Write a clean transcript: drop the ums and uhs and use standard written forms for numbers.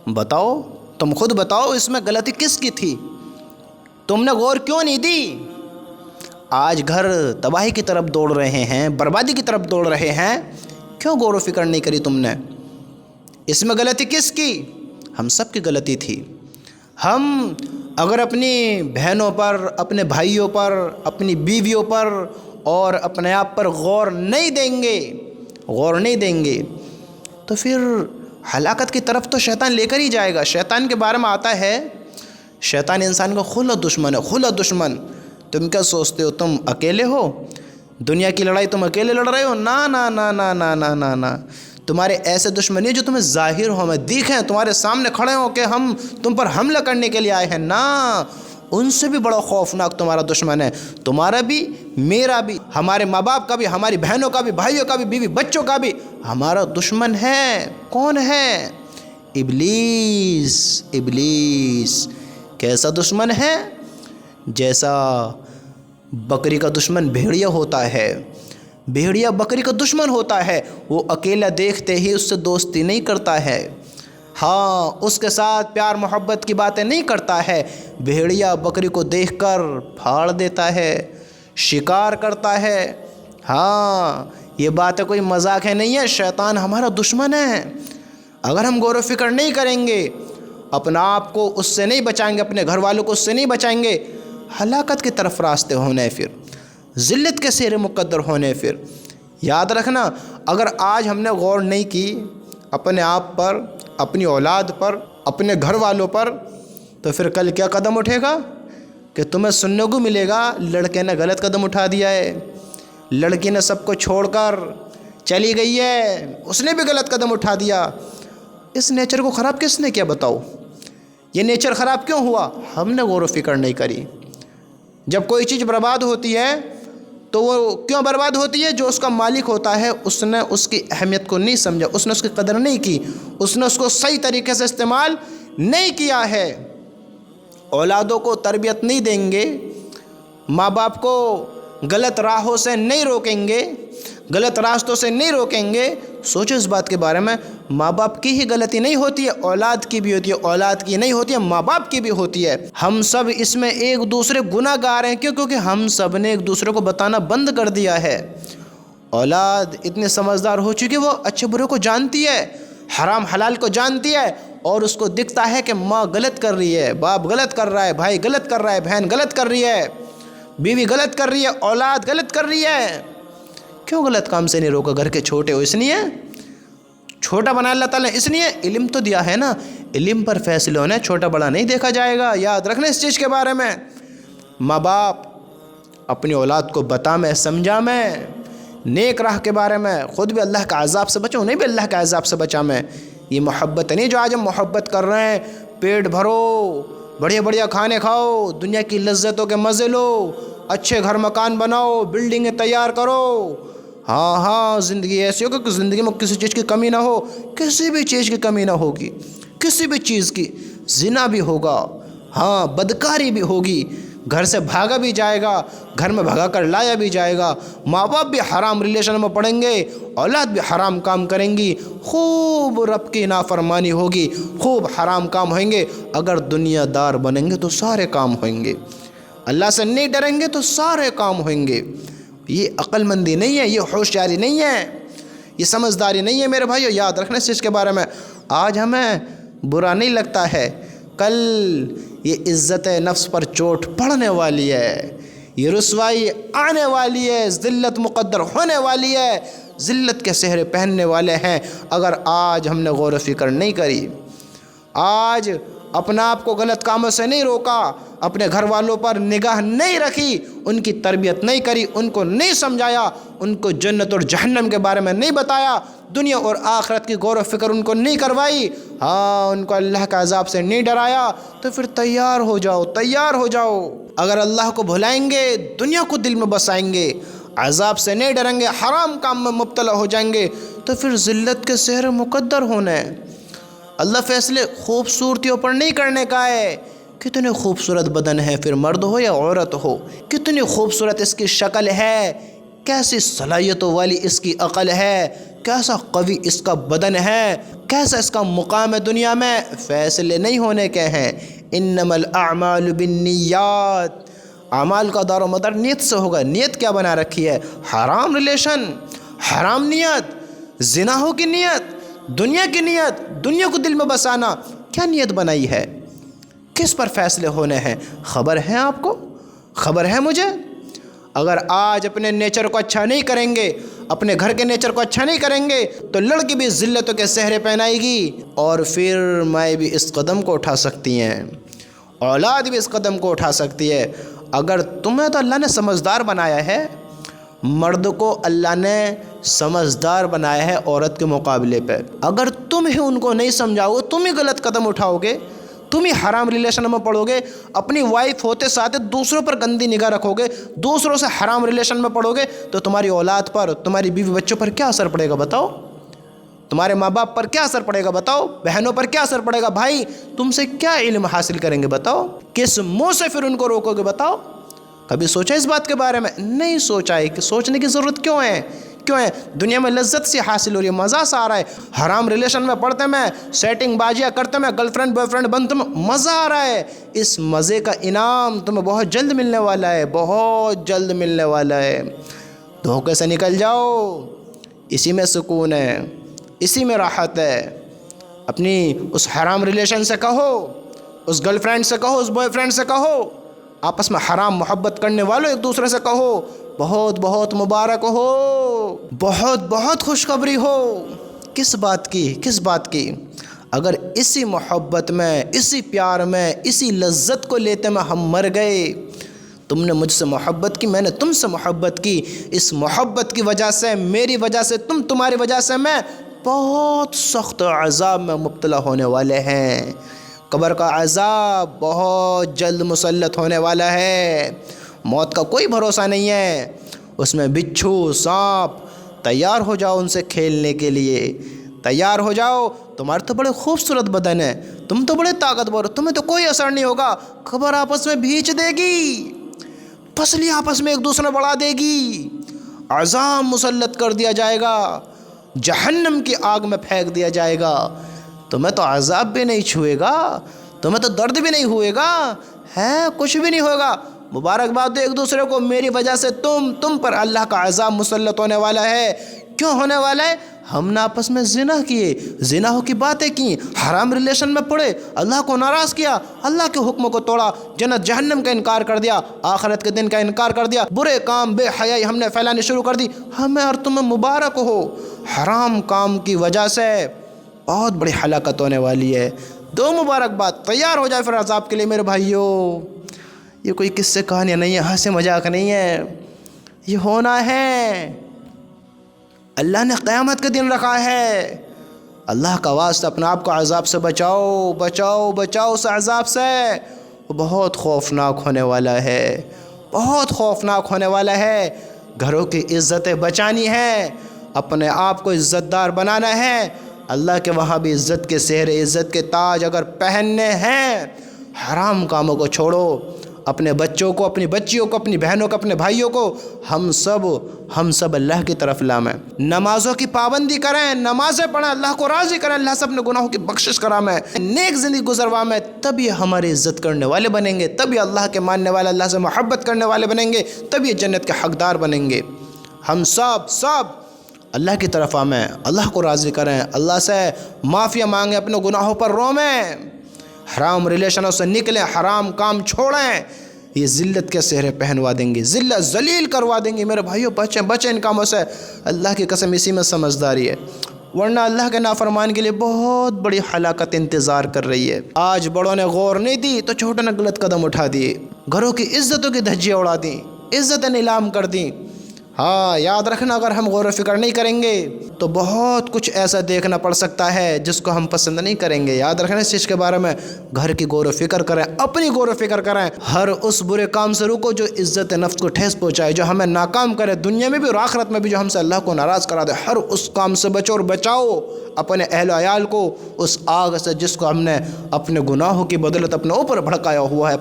بتاؤ، تم خود بتاؤ اس میں غلطی کس کی تھی؟ تم نے غور کیوں نہیں دی؟ آج گھر تباہی کی طرف دوڑ رہے ہیں، بربادی کی طرف دوڑ رہے ہیں، کیوں غور و فکر نہیں کری تم نے؟ اس میں غلطی کس کی؟ ہم سب کی غلطی تھی۔ ہم اگر اپنی بہنوں پر، اپنے بھائیوں پر، اپنی بیویوں پر اور اپنے آپ پر غور نہیں دیں گے تو پھر ہلاکت کی طرف تو شیطان لے کر ہی جائے گا۔ شیطان کے بارے میں آتا ہے، شیطان انسان کا کھلا دشمن ہے، کھلا دشمن۔ تم کیا سوچتے ہو تم اکیلے ہو؟ دنیا کی لڑائی تم اکیلے لڑ رہے ہو؟ نا نا نا نا نا نا نا نا، تمہارے ایسے دشمن ہیں جو تمہیں ظاہر ہو، میں دیکھیں، تمہارے سامنے کھڑے ہو کہ ہم تم پر حملہ کرنے کے لیے آئے ہیں۔ نا، ان سے بھی بڑا خوفناک تمہارا دشمن ہے، تمہارا بھی، میرا بھی، ہمارے ماں باپ کا بھی، ہماری بہنوں کا بھی، بھائیوں کا بھی، بیوی بچوں کا بھی ہمارا دشمن ہے۔ کون ہے؟ ابلیس۔ ابلیس کیسا دشمن ہے؟ جیسا بکری کا دشمن بھیڑیا ہوتا ہے، بھیڑیا بکری کا دشمن ہوتا ہے، وہ اکیلا دیکھتے ہی اس سے دوستی نہیں کرتا ہے، ہاں اس کے ساتھ پیار محبت کی باتیں نہیں کرتا ہے، بھیڑیا بکری کو دیکھ کر پھاڑ دیتا ہے، شکار کرتا ہے۔ ہاں یہ بات کوئی مذاق ہے نہیں ہے، شیطان ہمارا دشمن ہے۔ اگر ہم غور و فکر نہیں کریں گے، اپنا آپ کو اس سے نہیں بچائیں گے، اپنے گھر والوں کو اس سے نہیں بچائیں گے، ہلاکت کی طرف راستے ہونے، پھر ذلت کے سیر مقدر ہونے۔ پھر یاد رکھنا، اگر آج ہم نے غور نہیں کی اپنے آپ پر، اپنی اولاد پر، اپنے گھر والوں پر، تو پھر کل کیا قدم اٹھے گا کہ تمہیں سننے کو ملے گا لڑکے نے غلط قدم اٹھا دیا ہے، لڑکی نے سب کو چھوڑ کر چلی گئی ہے، اس نے بھی غلط قدم اٹھا دیا۔ اس نیچر کو خراب کس نے کیا بتاؤ؟ یہ نیچر خراب کیوں ہوا؟ ہم نے غور و فکر نہیں کری۔ جب کوئی چیز برباد ہوتی ہے تو وہ کیوں برباد ہوتی ہے؟ جو اس کا مالک ہوتا ہے اس نے اس کی اہمیت کو نہیں سمجھا، اس نے اس کی قدر نہیں کی، اس نے اس کو صحیح طریقے سے استعمال نہیں کیا ہے۔ اولادوں کو تربیت نہیں دیں گے، ماں باپ کو غلط راہوں سے نہیں روکیں گے، غلط راستوں سے نہیں روکیں گے، سوچو اس بات کے بارے میں، ماں باپ کی ہی غلطی نہیں ہوتی ہے، اولاد کی بھی ہوتی ہے، اولاد کی نہیں ہوتی ہے، ماں باپ کی بھی ہوتی ہے۔ ہم سب اس میں ایک دوسرے گناہ گار ہیں، کیوں؟ کیونکہ ہم سب نے ایک دوسرے کو بتانا بند کر دیا ہے۔ اولاد اتنی سمجھدار ہو چکی، وہ اچھے برے کو جانتی ہے، حرام حلال کو جانتی ہے، اور اس کو دکھتا ہے کہ ماں غلط کر رہی ہے، باپ غلط کر رہا ہے، بھائی غلط کر رہا ہے، بہن غلط کر رہی ہے، بیوی غلط کر رہی ہے، اولاد غلط کر رہی ہے۔ کیوں غلط کام سے نہیں روکا؟ گھر کے چھوٹے ہو اس لیے، چھوٹا بنا اللہ تعالیٰ نے اس لیے، علم تو دیا ہے نا، علم پر فیصلے ہونے، چھوٹا بڑا نہیں دیکھا جائے گا، یاد رکھنا اس چیز کے بارے میں۔ ماں باپ اپنی اولاد کو بتا میں، سمجھا میں، نیک راہ کے بارے میں، خود بھی اللہ کا عذاب سے بچو، انہیں بھی اللہ کے عذاب سے بچا میں۔ یہ محبت نہیں جو آج ہم محبت کر رہے ہیں، پیٹ بھرو، بڑھیا بڑھیا کھانے کھاؤ، دنیا کی لذتوں کے مزے لو، اچھے گھر مکان بناؤ، بلڈنگیں تیار کرو، ہاں ہاں زندگی ایسی ہو کہ زندگی میں کسی چیز کی کمی نہ ہو، کسی بھی چیز کی کمی نہ ہوگی، کسی بھی چیز کی، زنا بھی ہوگا، ہاں بدکاری بھی ہوگی، گھر سے بھاگا بھی جائے گا، گھر میں بھگا کر لایا بھی جائے گا، ماں باپ بھی حرام ریلیشن میں پڑیں گے، اولاد بھی حرام کام کریں گی، خوب رب کی نافرمانی ہوگی، خوب حرام کام ہوئیں گے۔ اگر دنیا دار بنیں گے تو سارے کام ہوئیں گے، اللہ سے نہیں ڈریں گے تو سارے کام ہوئیں گے۔ یہ عقل مندی نہیں ہے، یہ ہوشیاری نہیں ہے، یہ سمجھداری نہیں ہے میرے بھائیو، یاد رکھنا اس چیز کے بارے میں۔ آج ہمیں برا نہیں لگتا ہے، کل یہ عزت نفس پر چوٹ پڑنے والی ہے، یہ رسوائی آنے والی ہے، ذلت مقدر ہونے والی ہے، ذلت کے سہرے پہننے والے ہیں اگر آج ہم نے غور و فکر نہیں کری، آج اپنا آپ کو غلط کاموں سے نہیں روکا، اپنے گھر والوں پر نگاہ نہیں رکھی، ان کی تربیت نہیں کری، ان کو نہیں سمجھایا، ان کو جنت اور جہنم کے بارے میں نہیں بتایا، دنیا اور آخرت کی غور و فکر ان کو نہیں کروائی، ہاں ان کو اللہ کے عذاب سے نہیں ڈرایا، تو پھر تیار ہو جاؤ، تیار ہو جاؤ۔ اگر اللہ کو بھلائیں گے، دنیا کو دل میں بسائیں گے، عذاب سے نہیں ڈریں گے، حرام کام میں مبتلا ہو جائیں گے، تو پھر ذلت کے سہرے مقدر ہونا ہے۔ اللہ فیصلے خوبصورتیوں پر نہیں کرنے کا ہے، کتنے خوبصورت بدن ہے، پھر مرد ہو یا عورت ہو، کتنی خوبصورت اس کی شکل ہے، کیسی صلاحیتوں والی اس کی عقل ہے، کیسا قوی اس کا بدن ہے، کیسا اس کا مقام ہے دنیا میں، فیصلے نہیں ہونے کے ہیں۔ انما الاعمال بالنیات، اعمال کا دار و مدار نیت سے ہوگا۔ نیت کیا بنا رکھی ہے؟ حرام ریلیشن، حرام نیت، زناحوں کی نیت، دنیا کی نیت، دنیا کو دل میں بسانا، کیا نیت بنائی ہے؟ کس پر فیصلے ہونے ہیں؟ خبر ہے آپ کو؟ خبر ہے مجھے؟ اگر آج اپنے نیچر کو اچھا نہیں کریں گے، اپنے گھر کے نیچر کو اچھا نہیں کریں گے، تو لڑکی بھی ذلتوں کے صحرے پہنائے گی، اور پھر مائیں بھی اس قدم کو اٹھا سکتی ہیں، اولاد بھی اس قدم کو اٹھا سکتی ہے۔ اگر تمہیں تو اللہ نے سمجھدار بنایا ہے، مرد کو اللہ نے سمجھدار بنایا ہے عورت کے مقابلے پہ، اگر تم ہی ان کو نہیں سمجھاؤ گے، تم ہی غلط قدم اٹھاؤ گے، تم ہی حرام ریلیشن میں پڑو گے، اپنی وائف ہوتے ساتھ دوسروں پر گندی نگاہ رکھو گے، دوسروں سے حرام ریلیشن میں پڑو گے، تو تمہاری اولاد پر، تمہاری بیوی بچوں پر کیا اثر پڑے گا بتاؤ؟ تمہارے ماں باپ پر کیا اثر پڑے گا بتاؤ؟ بہنوں پر کیا اثر پڑے گا؟ بھائی تم سے کیا علم حاصل کریں گے بتاؤ؟ کس منہ سے پھر ان کو روکو گے بتاؤ؟ کبھی سوچا اس بات کے بارے میں؟ نہیں سوچا ہے کہ سوچنے کی ضرورت کیوں ہے؟ دنیا میں لذت سے حاصل ہو رہی ہے، مزہ سا آ رہا ہے، حرام ریلیشن میں پڑھتے میں، سیٹنگ بازیاں کرتے میں، گرل فرینڈ بوائے فرینڈ بنتے میں مزہ آ رہا ہے، اس مزے کا انعام تمہیں بہت جلد ملنے والا ہے، بہت جلد ملنے والا ہے۔ دھوکے سے نکل جاؤ، اسی میں سکون ہے، اسی میں راحت ہے۔ اپنی اس حرام ریلیشن سے کہو، اس گرل فرینڈ سے کہو، اس بوائے فرینڈ سے کہو، آپس میں حرام محبت کرنے والوں ایک دوسرے سے کہو، بہت بہت مبارک ہو، بہت بہت خوشخبری ہو۔ کس بات کی؟ کس بات کی؟ اگر اسی محبت میں، اسی پیار میں، اسی لذت کو لیتے میں ہم مر گئے، تم نے مجھ سے محبت کی، میں نے تم سے محبت کی، اس محبت کی وجہ سے، میری وجہ سے، تمہاری وجہ سے میں بہت سخت عذاب میں مبتلا ہونے والے ہیں۔ قبر کا عذاب بہت جلد مسلط ہونے والا ہے، موت کا کوئی بھروسہ نہیں ہے، اس میں بچھو، سانپ، تیار ہو جاؤ ان سے کھیلنے کے لیے، تیار ہو جاؤ۔ تمہارے تو بڑے خوبصورت بدن ہے، تم تو بڑے طاقتور، تمہیں تو کوئی اثر نہیں ہوگا، قبر آپس میں بھینچ دے گی، پسلی آپس میں ایک دوسرے میں بڑھا دے گی، عذاب مسلط کر دیا جائے گا، جہنم کی آگ میں پھینک دیا جائے گا، تمہیں تو عذاب بھی نہیں چھوئے گا، تمہیں تو درد بھی نہیں ہوئے گا، ہے کچھ بھی نہیں ہوگا۔ مبارکباد دو ایک دوسرے کو، میری وجہ سے تم پر اللہ کا عذاب مسلط ہونے والا ہے۔ کیوں ہونے والا ہے؟ ہم نے آپس میں زنا کیے، زناحوں کی باتیں کی، حرام ریلیشن میں پڑے، اللہ کو ناراض کیا، اللہ کے حکموں کو توڑا، جنت جہنم کا انکار کر دیا، آخرت کے دن کا انکار کر دیا، برے کام، بے حیائی ہم نے پھیلانی شروع کر دی۔ ہمیں اور تمہیں مبارک ہو، حرام کام کی وجہ سے بہت بڑی ہلاکت ہونے والی ہے۔ دو مبارکباد، تیار ہو جائے پھر عذاب کے لیے میرے بھائیوں۔ یہ کوئی قصے کہانیاں نہیں ہے، ہنسی مذاق نہیں ہے، یہ ہونا ہے، اللہ نے قیامت کا دن رکھا ہے۔ اللہ کا واسطہ اپنے آپ کو عذاب سے بچاؤ، بچاؤ، بچاؤ اس عذاب سے، وہ بہت خوفناک ہونے والا ہے، بہت خوفناک ہونے والا ہے۔ گھروں کی عزتیں بچانی ہے، اپنے آپ کو عزت دار بنانا ہے، اللہ کے وہاں بھی عزت کے سہرے، عزت کے تاج اگر پہننے ہیں، حرام کاموں کو چھوڑو، اپنے بچوں کو، اپنی بچیوں کو، اپنی بہنوں کو، اپنے بھائیوں کو، ہم سب اللہ کی طرف لامیں، نمازوں کی پابندی کریں، نمازیں پڑھیں، اللہ کو راضی کریں، اللہ سے اپنے گناہوں کی بخشش کرامیں، نیک زندگی گزروامیں، تب یہ ہماری عزت کرنے والے بنیں گے، تب یہ اللہ کے ماننے والے، اللہ سے محبت کرنے والے بنیں گے، تب یہ جنت کے حقدار بنیں گے۔ ہم سب اللہ کی طرف آمیں، اللہ کو راضی کریں، اللہ سے معافی مانگیں، اپنے گناہوں پر رومیں، حرام ریلیشنوں سے نکلیں، حرام کام چھوڑیں، یہ ذلت کے سہرے پہنوا دیں گے، ذلت ذلیل کروا دیں گے۔ میرے بھائیوں بچیں ان کاموں سے، اللہ کی قسم اسی میں سمجھداری ہے، ورنہ اللہ کے نافرمان کے لیے بہت بڑی ہلاکت انتظار کر رہی ہے۔ آج بڑوں نے غور نہیں دی تو چھوٹوں نے غلط قدم اٹھا دیے، گھروں کی عزتوں کی دھجیاں اڑا دیں، عزتیں نیلام کر دیں۔ ہاں یاد رکھنا، اگر ہم غور و فکر نہیں کریں گے تو بہت کچھ ایسا دیکھنا پڑ سکتا ہے جس کو ہم پسند نہیں کریں گے۔ یاد رکھنا اس چیز کے بارے میں، گھر کی غور و فکر کریں، اپنی غور و فکر کریں، ہر اس برے کام سے رکو جو عزت نفس کو ٹھیس پہنچائے، جو ہمیں ناکام کرے دنیا میں بھی اور آخرت میں بھی، جو ہم سے اللہ کو ناراض کرا دے، ہر اس کام سے بچو اور بچاؤ اپنے اہل و عیال کو اس آگ سے جس کو ہم نے اپنے گناہوں کی بدولت اپنے اوپر بھڑکایا ہوا ہے۔